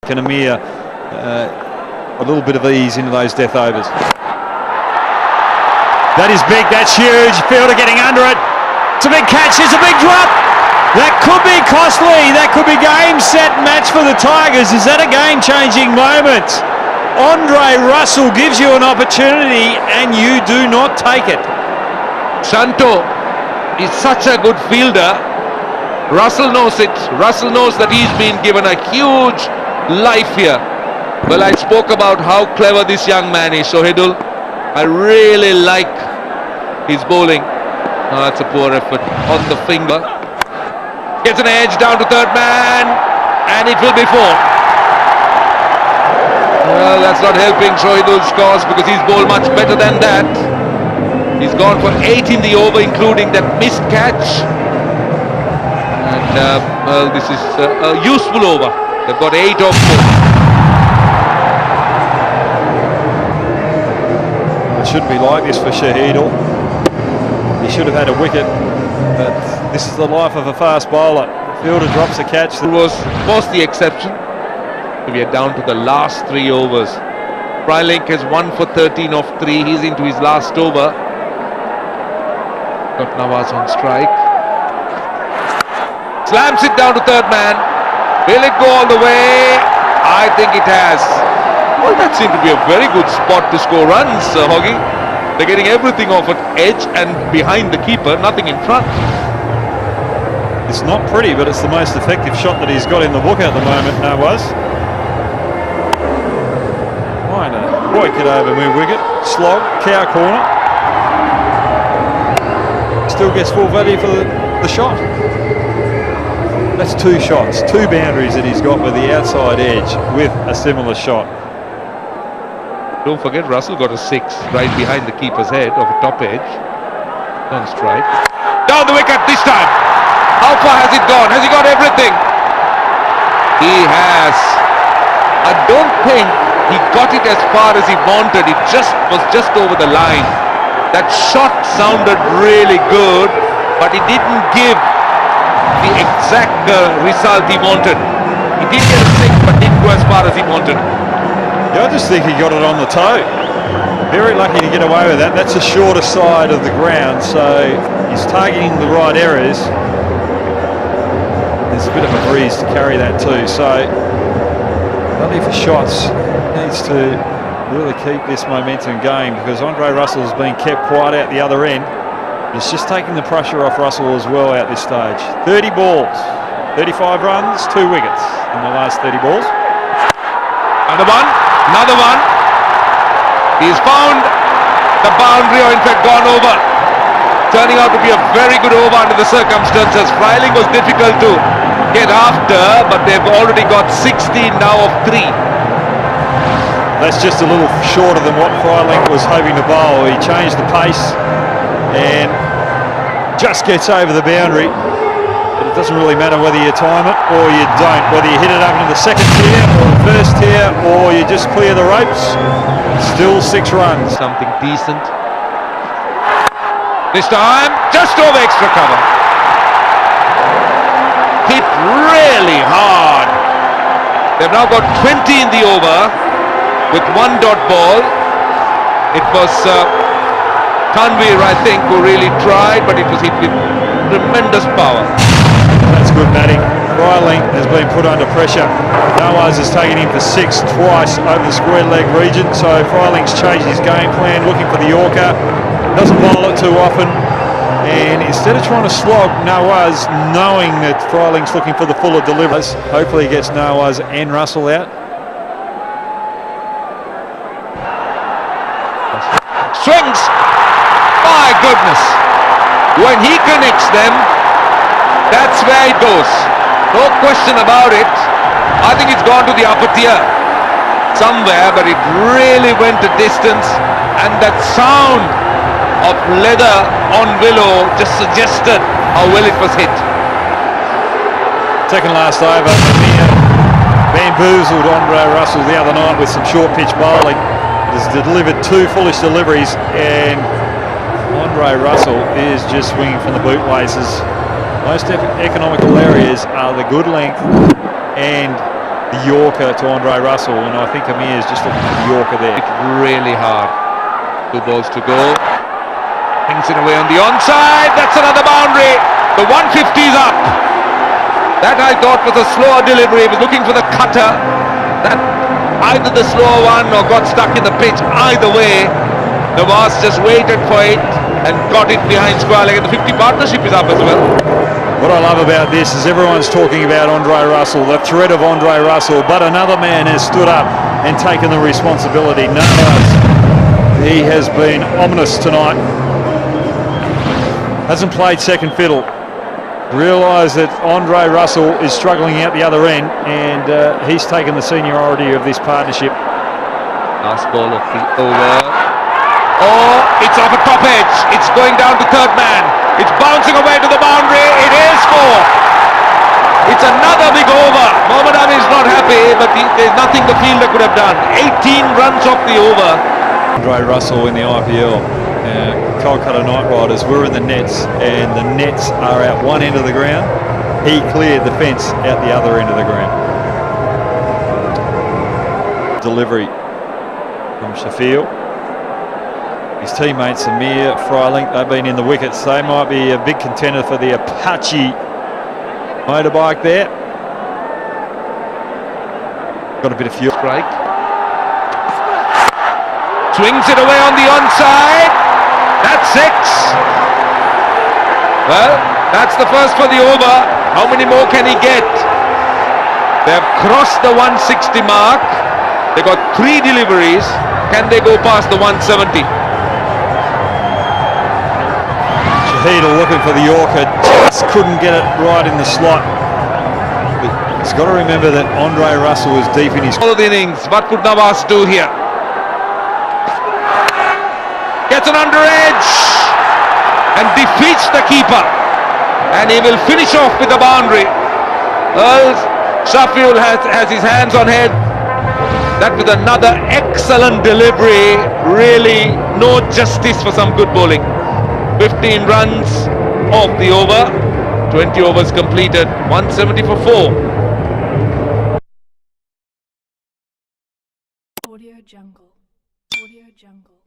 Can Amir a little bit of ease into those death overs? That is big, that's huge. Fielder getting under it. It's a big catch, it's a big drop. That could be costly. That could be game, set, match for the Tigers. Is that a game-changing moment? Andre Russell gives you an opportunity and you do not take it. Santo is such a good fielder. Russell knows it. Russell knows that he's been given a huge life here. Well, I spoke about how clever this young man is, Sohidul. I really like his bowling. Oh, that's a poor effort on the finger. Gets an edge down to third man, and it will be 4. Well, that's not helping Sohidul's cause because he's bowled much better than that. He's gone for 8 in the over, including that missed catch. And, well, this is a useful over. They've got 8 off 4. It shouldn't be like this for Shahidul. He should have had a wicket, but this is the life of a fast bowler. Fielder drops a catch. It was the exception. We are down to the last 3 overs. Frylink has 1 for 13 off 3. He's into his last over. Got Nawaz on strike. Slams it down to third man. Will it go all the way? I think it has. Well, that seemed to be a very good spot to score runs, Hoggy. They're getting everything off at edge and behind the keeper, nothing in front. It's not pretty, but it's the most effective shot that he's got in the book at the moment, Nawaz. Right, Roy could over move wicket. Slog, cow corner. Still gets full value for the shot. That's 2 shots, 2 boundaries that he's got with the outside edge with a similar shot. Don't forget, Russell got a 6 right behind the keeper's head of a top edge. On strike. Down the wicket this time. How far has it gone? Has he got everything? He has. I don't think he got it as far as he wanted. It was just over the line. That shot sounded really good, but it didn't give the exact result he wanted. He did get a 6, but didn't go as far as he wanted. Yeah, I just think he got it on the toe. Very lucky to get away with that. That's the shorter side of the ground, so he's targeting the right areas. There's a bit of a breeze to carry that too, so only for shots needs to really keep this momentum going because Andre Russell has been kept quiet out the other end. It's just taking the pressure off Russell as well at this stage. 30 balls, 35 runs, 2 wickets in the last 30 balls. Another one. He's found the boundary, or in fact gone over. Turning out to be a very good over under the circumstances. Frylink was difficult to get after, but they've already got 16 now of 3. That's just a little shorter than what Frylink was hoping to bowl. He changed the pace and just gets over the boundary. But it doesn't really matter whether you time it or you don't, whether you hit it up into the second tier or the first tier or you just clear the ropes. Still 6 runs. Something decent. This time, just over extra cover. Hit really hard. They've now got 20 in the over with 1 dot ball. It was Tanvir, I think, who really tried, but it was hit with tremendous power. That's good batting. Frylink has been put under pressure. Nawaz has taken him for 6 twice over the square leg region, so Frylink's changed his game plan, looking for the Yorker. Doesn't bowl it too often, and instead of trying to slog Nawaz, knowing that Frylink's looking for the fuller deliveries, hopefully he gets Nawaz and Russell out. Swings! My goodness! When he connects them, that's where it goes. No question about it. I think it's gone to the upper tier somewhere, but it really went a distance, and that sound of leather on willow just suggested how well it was hit. Second last over, Amir bamboozled Andre Russell the other night with some short pitch bowling. Has delivered 2 foolish deliveries, and Andre Russell is just swinging from the bootlaces. Most economical areas are the good length and the Yorker to Andre Russell, and I think Amir's just looking for the Yorker there. It's really hard. 2 balls to go. Things in away on the onside. That's another boundary. The 150 is up. That I thought was a slower delivery. He was looking for the cutter. That either the slower one or got stuck in the pitch. Either way, Nawaz just waited for it and got it behind square leg, and the 50 partnership is up as well. What I love about this is everyone's talking about Andre Russell, the threat of Andre Russell, but another man has stood up and taken the responsibility. Nawaz, he has been ominous tonight. Hasn't played second fiddle. Realised that Andre Russell is struggling out the other end, and he's taken the seniority of this partnership. Last ball of the over. Oh, it's off a top edge. It's going down to third man. It's bouncing away to the boundary. It is 4. It's another big over. Mohammad Ali is not happy, but there's nothing the fielder could have done. 18 runs off the over. Andre Russell in the IPL. Kolkata Knight Riders were in the nets, and the nets are at one end of the ground. He cleared the fence out the other end of the ground. Delivery from Shafiel. His teammates Amir, Freilink, they've been in the wickets. They might be a big contender for the Apache motorbike there. Got a bit of fuel. Strike. Swings it away on the onside. That's 6. Well, that's the first for the over. How many more can he get? They have crossed the 160 mark. They got 3 deliveries. Can they go past the 170? Shahida looking for the Yorker, just couldn't get it right in the slot. But he's got to remember that Andre Russell is deep in his... All the innings, what could Nawaz do here? Gets an under edge and defeats the keeper, and he will finish off with the boundary. Well, Shafiul has his hands on head. That was another excellent delivery. Really no justice for some good bowling. 15 runs off the over, 20 overs completed, 170 for 4. Audio Jungle. Audio Jungle.